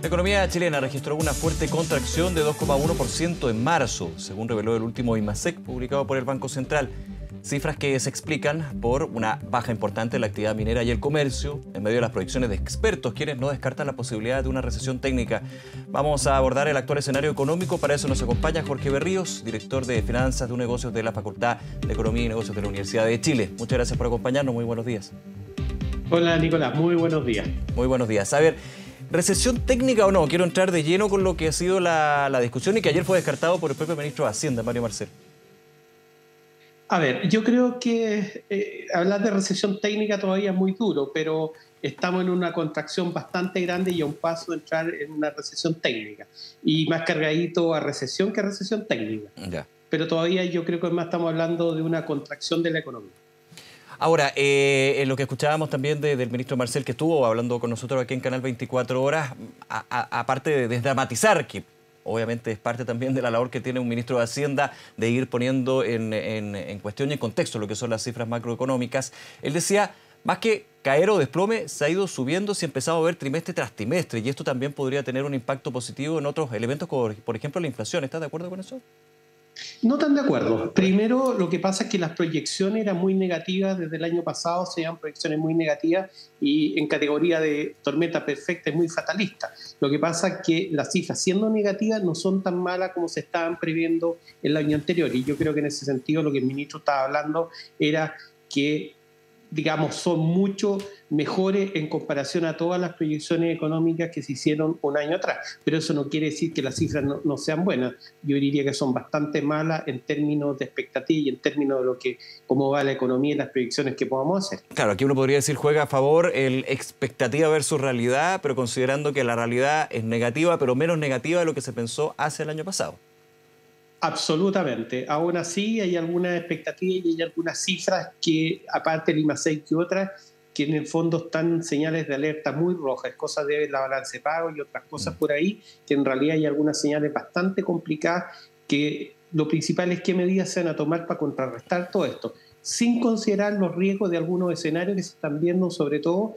La economía chilena registró una fuerte contracción de 2,1% en marzo, según reveló el último IMACEC publicado por el Banco Central. Cifras que se explican por una baja importante en la actividad minera y el comercio, en medio de las proyecciones de expertos, quienes no descartan la posibilidad de una recesión técnica. Vamos a abordar el actual escenario económico. Para eso nos acompaña Jorge Berríos, director de Finanzas de Negocios de la Facultad de Economía y Negocios de la Universidad de Chile. Muchas gracias por acompañarnos. Muy buenos días. Hola, Nicolás. Muy buenos días. Muy buenos días. A ver, ¿recesión técnica o no? Quiero entrar de lleno con lo que ha sido la discusión y que ayer fue descartado por el propio ministro de Hacienda, Mario Marcel. A ver, yo creo que hablar de recesión técnica todavía es muy duro, pero estamos en una contracción bastante grande y a un paso de entrar en una recesión técnica. Y más cargadito a recesión que a recesión técnica. Ya. Pero todavía yo creo que más estamos hablando de una contracción de la economía. Ahora, en lo que escuchábamos también del ministro Marcel, que estuvo hablando con nosotros aquí en Canal 24 Horas, aparte de desdramatizar, que obviamente es parte también de la labor que tiene un ministro de Hacienda, de ir poniendo en cuestión y en contexto lo que son las cifras macroeconómicas, él decía, más que caer o desplome, se ha ido subiendo, se ha empezado a ver trimestre tras trimestre, y esto también podría tener un impacto positivo en otros elementos, como por ejemplo la inflación. ¿Estás de acuerdo con eso? No tan de acuerdo. Primero, lo que pasa es que las proyecciones eran muy negativas. Desde el año pasado se dan proyecciones muy negativas y en categoría de tormenta perfecta es muy fatalista. Lo que pasa es que las cifras, siendo negativas, no son tan malas como se estaban previendo el año anterior. Y yo creo que en ese sentido lo que el ministro estaba hablando era que, digamos, son mucho mejores en comparación a todas las proyecciones económicas que se hicieron un año atrás. Pero eso no quiere decir que las cifras no sean buenas. Yo diría que son bastante malas en términos de expectativa y en términos de cómo va la economía y las proyecciones que podamos hacer. Claro, aquí uno podría decir juega a favor el expectativa versus realidad, pero considerando que la realidad es negativa, pero menos negativa de lo que se pensó hace el año pasado. Absolutamente. Aún así hay algunas expectativas y hay algunas cifras que, aparte del IMACEI y otras, que en el fondo están señales de alerta muy rojas, cosas de la balanza de pago y otras cosas por ahí, que en realidad hay algunas señales bastante complicadas, que lo principal es qué medidas se van a tomar para contrarrestar todo esto, sin considerar los riesgos de algunos escenarios que se están viendo, sobre todo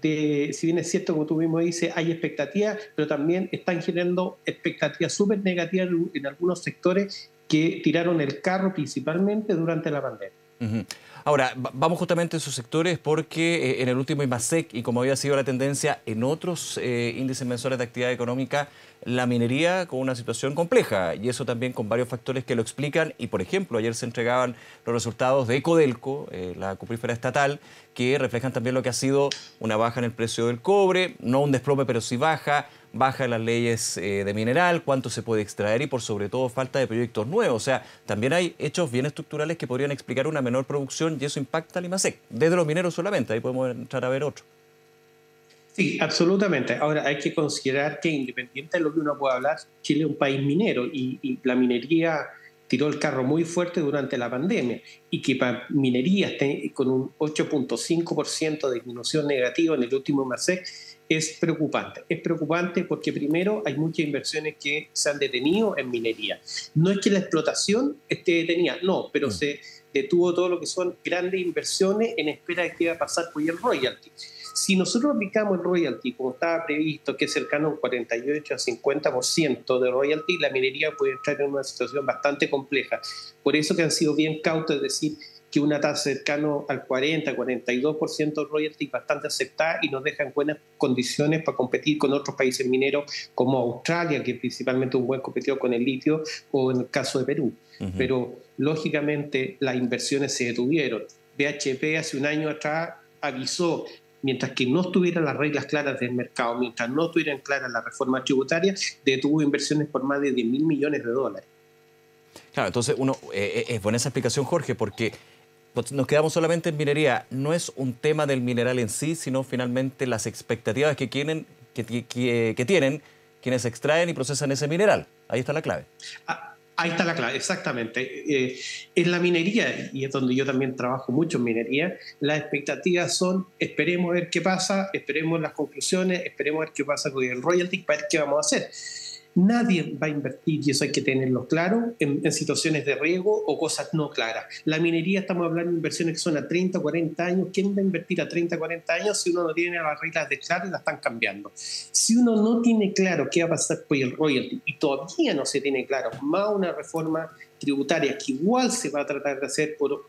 si bien es cierto, como tú mismo dices, hay expectativas, pero también están generando expectativas súper negativas en algunos sectores que tiraron el carro principalmente durante la pandemia. Uh-huh. Ahora, vamos justamente a esos sectores porque en el último IMACEC, y como había sido la tendencia en otros índices mensuales de actividad económica, la minería con una situación compleja, y eso también con varios factores que lo explican. Y, por ejemplo, ayer se entregaban los resultados de Codelco, la cuprífera estatal, que reflejan también lo que ha sido una baja en el precio del cobre, no un desplome, pero sí baja en las leyes de mineral, cuánto se puede extraer y, por sobre todo, falta de proyectos nuevos. O sea, también hay hechos bien estructurales que podrían explicar una menor producción y eso impacta al IMACEC, desde los mineros solamente. Ahí podemos entrar a ver otro. Sí, absolutamente. Ahora hay que considerar que, independiente de lo que uno pueda hablar, Chile es un país minero y la minería tiró el carro muy fuerte durante la pandemia, y que para minería esté con un 8,5% de disminución negativa en el último IMACEC es preocupante. Es preocupante porque primero hay muchas inversiones que se han detenido en minería. No es que la explotación esté detenida, no, pero se detuvo todo lo que son grandes inversiones en espera de qué va a pasar por el royalty. Si nosotros aplicamos el royalty como estaba previsto, que es cercano a un 48 a 50% de royalty, la minería puede entrar en una situación bastante compleja. Por eso que han sido bien cautos, es decir, que una tasa cercano al 40-42% de royalty es bastante aceptada y nos deja en buenas condiciones para competir con otros países mineros como Australia, que es principalmente un buen competidor con el litio, o en el caso de Perú. Uh-huh. Pero, lógicamente, las inversiones se detuvieron. BHP hace un año atrás avisó, mientras que no estuvieran las reglas claras del mercado, mientras no estuvieran claras las reformas tributarias, detuvo inversiones por más de 10.000 millones de dólares. Claro, entonces es buena esa explicación, Jorge, porque nos quedamos solamente en minería. No es un tema del mineral en sí, sino finalmente las expectativas que tienen quienes extraen y procesan ese mineral. Ahí está la clave. Ahí está la clave, exactamente. En la minería, y es donde yo también trabajo mucho en minería, las expectativas son: esperemos a ver qué pasa, esperemos las conclusiones, esperemos a ver qué pasa con el royalty para ver qué vamos a hacer. Nadie va a invertir, y eso hay que tenerlo claro, en situaciones de riesgo o cosas no claras. La minería, estamos hablando de inversiones que son a 30, 40 años. ¿Quién va a invertir a 30, 40 años si uno no tiene las reglas de claro y las están cambiando? Si uno no tiene claro qué va a pasar con el royalty, y todavía no se tiene claro, más una reforma tributaria que igual se va a tratar de hacer por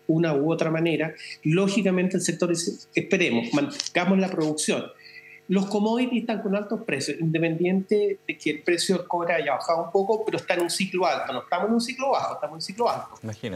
una u otra manera, lógicamente el sector dice, esperemos, mantengamos la producción. Los commodities están con altos precios, independiente de que el precio del cobre haya bajado un poco, pero está en un ciclo alto. No estamos en un ciclo bajo, estamos en un ciclo alto. Imagínate.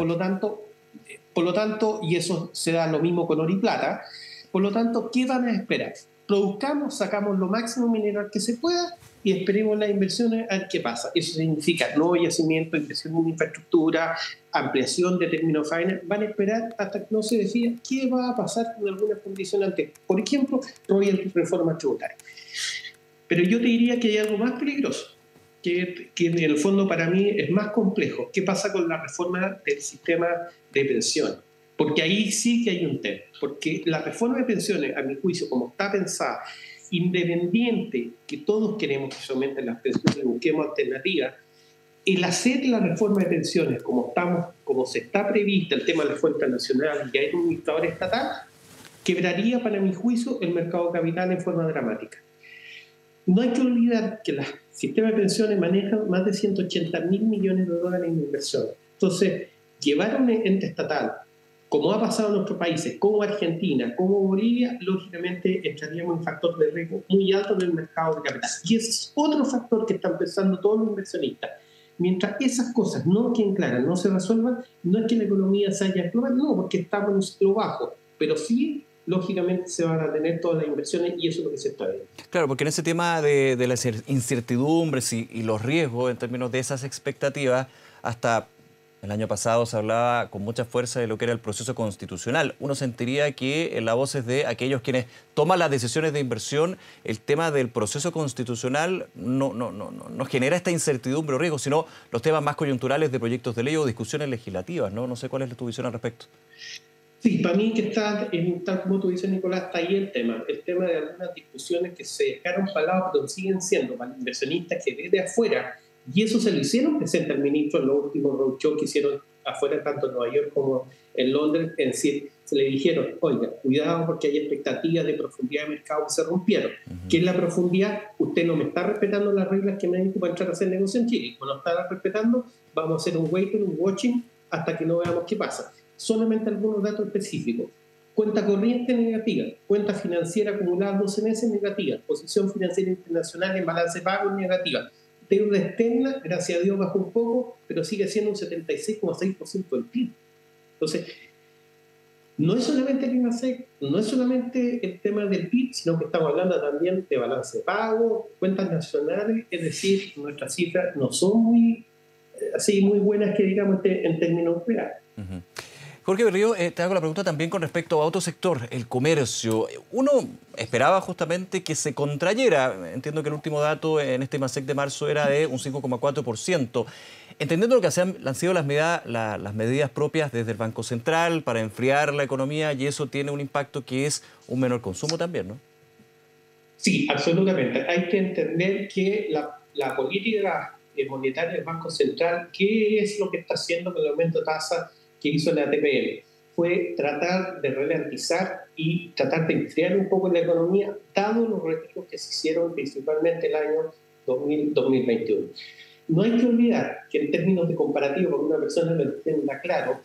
Por lo tanto, y eso se da lo mismo con oro y plata, por lo tanto, ¿qué van a esperar? Produzcamos, sacamos lo máximo mineral que se pueda y esperemos las inversiones a ver qué pasa. Eso significa nuevo yacimiento, inversión en infraestructura, ampliación de términos finales. Van a esperar hasta que no se decida qué va a pasar con algunas condicionantes. Por ejemplo, royalty, reforma tributaria. Pero yo te diría que hay algo más peligroso, que en el fondo para mí es más complejo. ¿Qué pasa con la reforma del sistema de pensiones? Porque ahí sí que hay un tema. Porque la reforma de pensiones, a mi juicio, como está pensada, independiente que todos queremos que se aumenten las pensiones y busquemos alternativas, el hacer la reforma de pensiones como se está prevista, el tema de la fuente nacional y que hay un administrador estatal, quebraría, para mi juicio, el mercado de capital en forma dramática. No hay que olvidar que el sistema de pensiones maneja más de 180.000 millones de dólares en inversiones. Entonces, llevar a un ente estatal, como ha pasado en nuestros países, como Argentina, como Bolivia, lógicamente entraríamos en un factor de riesgo muy alto en el mercado de capital. Y ese es otro factor que están pensando todos los inversionistas. Mientras esas cosas no queden claras, no se resuelvan, no es que la economía se haya explotado, no, porque estamos en un ciclo bajo, pero sí, lógicamente, se van a tener todas las inversiones y eso es lo que se está viendo. Claro, porque en ese tema de las incertidumbres y los riesgos en términos de esas expectativas, hasta el año pasado se hablaba con mucha fuerza de lo que era el proceso constitucional. Uno sentiría que en la voz es de aquellos quienes toman las decisiones de inversión, el tema del proceso constitucional no genera esta incertidumbre o riesgo, sino los temas más coyunturales de proyectos de ley o discusiones legislativas, ¿no? No sé cuál es tu visión al respecto. Sí, para mí que está, tal como tú dices, Nicolás, está ahí el tema de algunas discusiones que se dejaron para lado, pero siguen siendo para inversionistas que desde afuera, y eso se lo hicieron presente al ministro en los últimos roadshows que hicieron afuera, tanto en Nueva York como en Londres, en decir, se le dijeron, oiga, cuidado porque hay expectativas de profundidad de mercado que se rompieron. ¿Qué es la profundidad? Usted no me está respetando las reglas que me dijo para entrar a hacer negocio en Chile. No lo está respetando, vamos a hacer un waiting, un watching, hasta que no veamos qué pasa. Solamente algunos datos específicos. Cuenta corriente negativa, cuenta financiera acumulada 12 meses negativa, posición financiera internacional en balance de pago negativa. Deuda externa, gracias a Dios bajó un poco, pero sigue siendo un 76,6% del PIB. Entonces, no es solamente el INASEC, no es solamente el tema del PIB, sino que estamos hablando también de balance de pago, cuentas nacionales, es decir, nuestras cifras no son muy buenas que digamos en términos reales. Jorge Berrío, te hago la pregunta también con respecto a otro sector, el comercio. Uno esperaba justamente que se contrayera. Entiendo que el último dato en este IMASEC de marzo era de un 5,4%. Entendiendo lo que han sido las medidas propias desde el Banco Central para enfriar la economía, y eso tiene un impacto que es un menor consumo también, ¿no? Sí, absolutamente. Hay que entender que la política monetaria del Banco Central, ¿qué es lo que está haciendo con el aumento de tasa que hizo la TPM? Fue tratar de ralentizar y tratar de enfriar un poco la economía, dado los retiros que se hicieron principalmente el año 2021. No hay que olvidar que en términos de comparativo, para una persona lo entienda claro,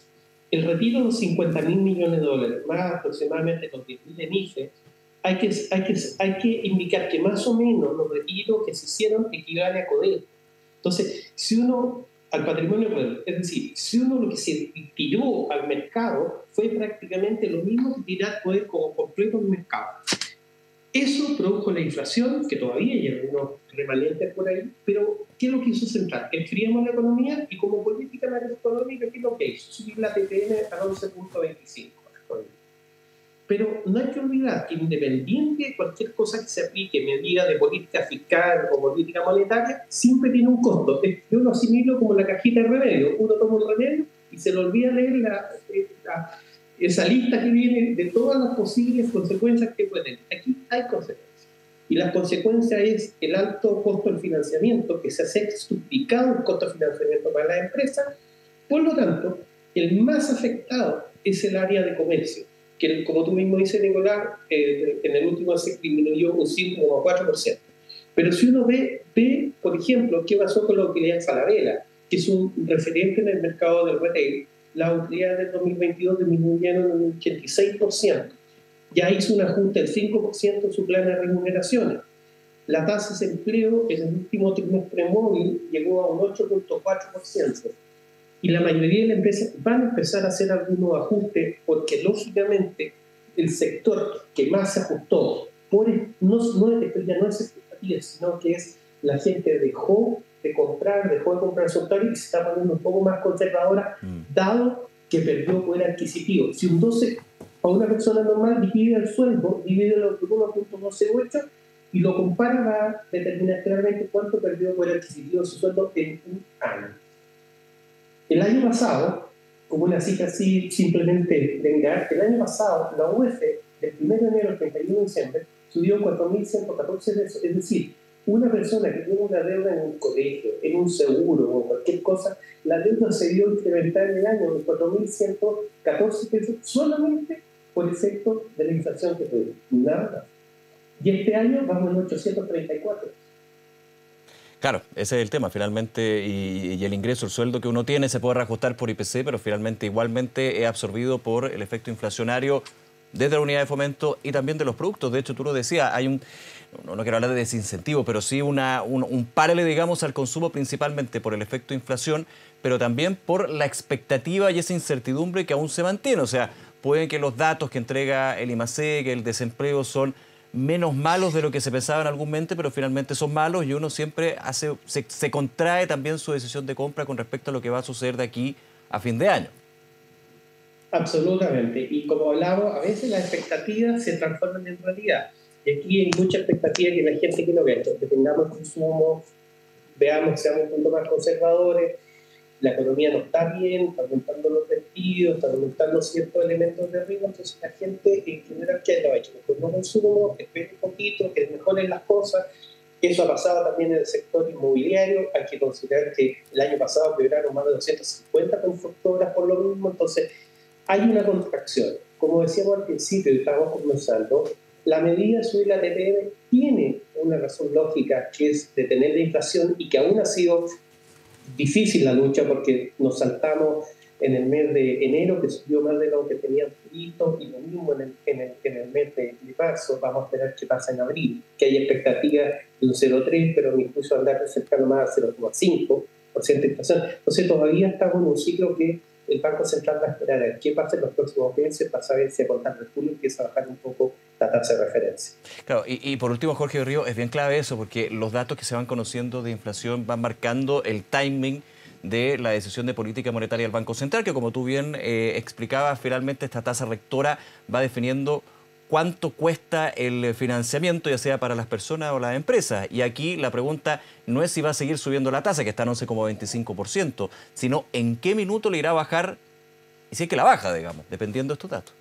el retiro de los 50.000 millones de dólares, más aproximadamente los 10.000 en IFE, hay que indicar que más o menos los retiros que se hicieron equivale a CODEL. Entonces, si uno al patrimonio poder, es decir, si uno lo que se tiró al mercado fue prácticamente lo mismo que tirar poder como completo al mercado. Eso produjo la inflación, que todavía hay algunos remanentes por ahí, pero ¿qué es lo que hizo Central? Enfriamos la economía y como política macroeconómica, ¿qué es lo que hizo? Subir la TPM a 11,25. Pero no hay que olvidar que independiente de cualquier cosa que se aplique, medida de política fiscal o política monetaria, siempre tiene un costo. Yo lo asimilo como la cajita de remedio. Uno toma un remedio y se le olvida leer esa lista que viene de todas las posibles consecuencias que puede tener. Aquí hay consecuencias. Y la consecuencia es el alto costo del financiamiento, que se ha sextuplicado el costo de financiamiento para las empresas. Por lo tanto, el más afectado es el área de comercio, que como tú mismo dices, Nicolás, en el último año disminuyó un 5,4%. Pero si uno ve, por ejemplo, qué pasó con la utilidad Falabella, que es un referente en el mercado del retail, las utilidades del 2022 disminuyeron un 86%. Ya hizo un ajuste del 5% en su plan de remuneraciones. La tasa de desempleo en el último trimestre móvil llegó a un 8,4%. Y la mayoría de las empresas van a empezar a hacer algunos ajustes porque, lógicamente, el sector que más se ajustó esto ya no es expectativa, sino que es la gente dejó de comprar su hotel y se está poniendo un poco más conservadora, dado que perdió poder adquisitivo. Si un 12 a una persona normal divide el sueldo, divide por 1,128 y lo compara, va a determinar claramente cuánto perdió poder adquisitivo su sueldo en un año. El año pasado, como una cifra así simplemente de mirar, el año pasado la UEF del 1 de enero al 31 de diciembre subió 4.114 pesos, es decir, una persona que tiene una deuda en un colegio, en un seguro o cualquier cosa, la deuda se vio incrementar en el año en 4.114 pesos solamente por efecto de la inflación que tuvo. Nada más. Y este año vamos en 834. Claro, ese es el tema, finalmente, y el ingreso, el sueldo que uno tiene se puede reajustar por IPC, pero finalmente igualmente es absorbido por el efecto inflacionario desde la unidad de fomento y también de los productos. De hecho, tú lo decías, hay no quiero hablar de desincentivo, pero sí un párale, digamos, al consumo principalmente por el efecto inflación, pero también por la expectativa y esa incertidumbre que aún se mantiene. O sea, pueden que los datos que entrega el IMACEC, que el desempleo son menos malos de lo que se pensaba en algún momento, pero finalmente son malos y uno siempre se contrae también su decisión de compra con respecto a lo que va a suceder de aquí a fin de año. Absolutamente. Y como hablamos, a veces las expectativas se transforman en realidad. Y aquí hay mucha expectativa que la gente que no ve, que tengamos consumo, seamos un poco más conservadores, la economía no está bien, está aumentando los despidos, está aumentando ciertos elementos de riesgo, entonces la gente en general que lo ha hecho, pues no consumo, espera un poquito, que mejoren las cosas. Eso ha pasado también en el sector inmobiliario. Hay que considerar que el año pasado quebraron más de 250 constructoras por lo mismo, entonces hay una contracción. Como decíamos al principio y estábamos conversando, la medida de subir la TPM tiene una razón lógica, que es detener la inflación, y que aún ha sido difícil la lucha porque nos saltamos en el mes de enero, que subió más de lo que tenían previsto, y lo mismo en el mes de marzo. Vamos a esperar qué pasa en abril, que hay expectativas de un 0,3, pero mi incluso andar cercano más a 0,5% de inflación. Entonces todavía estamos en un ciclo que el Banco Central va a esperar a ver qué pasa en los próximos meses para saber si a contar de julio empieza a bajar un poco la tasa de referencia. Claro, y por último, Jorge Río, es bien clave eso, porque los datos que se van conociendo de inflación van marcando el timing de la decisión de política monetaria del Banco Central, que como tú bien explicabas, finalmente esta tasa rectora va definiendo cuánto cuesta el financiamiento, ya sea para las personas o las empresas. Y aquí la pregunta no es si va a seguir subiendo la tasa, que está en 11,25%, sino en qué minuto le irá a bajar, y si es que la baja, digamos, dependiendo de estos datos.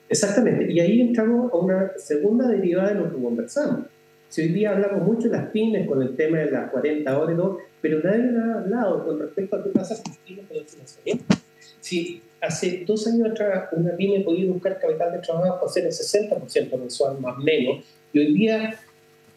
Exactamente, y ahí entramos a una segunda derivada de lo que conversamos. Si hoy día hablamos mucho de las pymes con el tema de las 40 horas y todo, pero nadie ha hablado con respecto a qué pasa con las pymes con el financiamiento. Si hace 2 años atrás una pyme podía buscar capital de trabajo por hacer el 60% mensual más o menos, y hoy día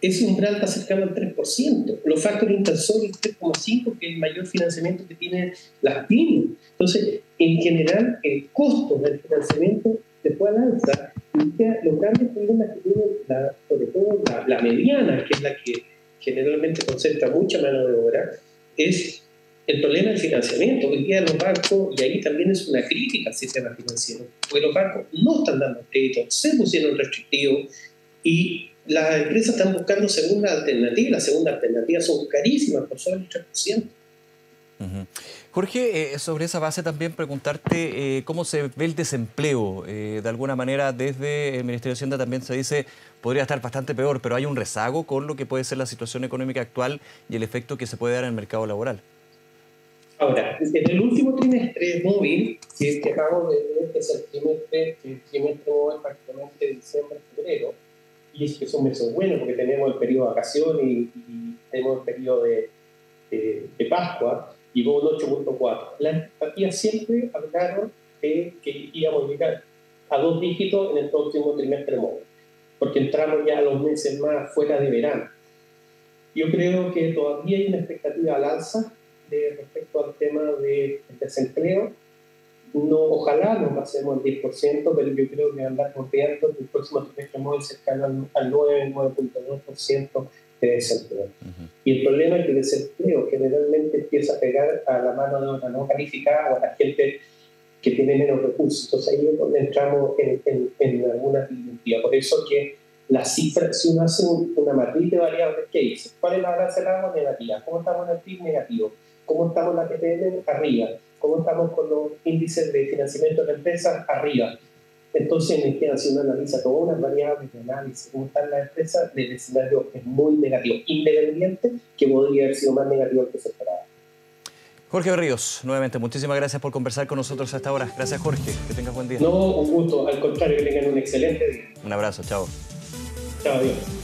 ese umbral está cercano al 3%. Los factores son el 3,5%, que es el mayor financiamiento que tienen las pymes. Entonces, en general, el costo del financiamiento se fue al alza, y los grandes problemas que tienen, sobre todo la mediana, que es la que generalmente concentra mucha mano de obra, es el problema del financiamiento. Hoy día los bancos, y ahí también es una crítica al sistema financiero, porque los bancos no están dando crédito, se pusieron restrictivos, y las empresas están buscando segunda alternativa. Las segundas alternativas son carísimas, por sobre el 3%. Jorge, sobre esa base también preguntarte cómo se ve el desempleo. De alguna manera, desde el Ministerio de Hacienda también se dice podría estar bastante peor, pero hay un rezago con lo que puede ser la situación económica actual y el efecto que se puede dar en el mercado laboral. Ahora, en el último trimestre móvil, que acabamos de ver, que es el trimestre móvil prácticamente de diciembre a febrero, y es que son meses buenos porque tenemos el periodo de vacaciones y tenemos el periodo de Pascua, llegó un 8.4. Las expectativas siempre hablaron de que íbamos a llegar a 2 dígitos en el próximo trimestre móvil, porque entramos ya a los meses más fuera de verano. Yo creo que todavía hay una expectativa al alza respecto al tema del desempleo. No, ojalá no pasemos el 10%, pero yo creo que andar golpeando el próximo trimestre móvil cercano al 9,2% de desempleo. Y el problema es que el desempleo generalmente empieza a pegar a la mano de obra no calificada o a la gente que tiene menos recursos. Entonces ahí es donde entramos en alguna disyuntiva. Por eso que la cifra, si uno hace una matriz de variables, ¿qué dice? ¿Cuál es la balanza del agua? Negativa. ¿Cómo estamos en el PIB? Negativo. ¿Cómo estamos en la PPM? Arriba. ¿Cómo estamos con los índices de financiamiento de empresas? Arriba. Entonces, si uno analiza todas unas variables de análisis, cómo están las empresas, el escenario es muy negativo, independiente, que podría haber sido más negativo del que se esperaba. Jorge Berríos, nuevamente, muchísimas gracias por conversar con nosotros a esta hora. Gracias, Jorge. Que tengas buen día. No, un gusto. Al contrario, que tengan un excelente día. Un abrazo. Chao. Chao, adiós.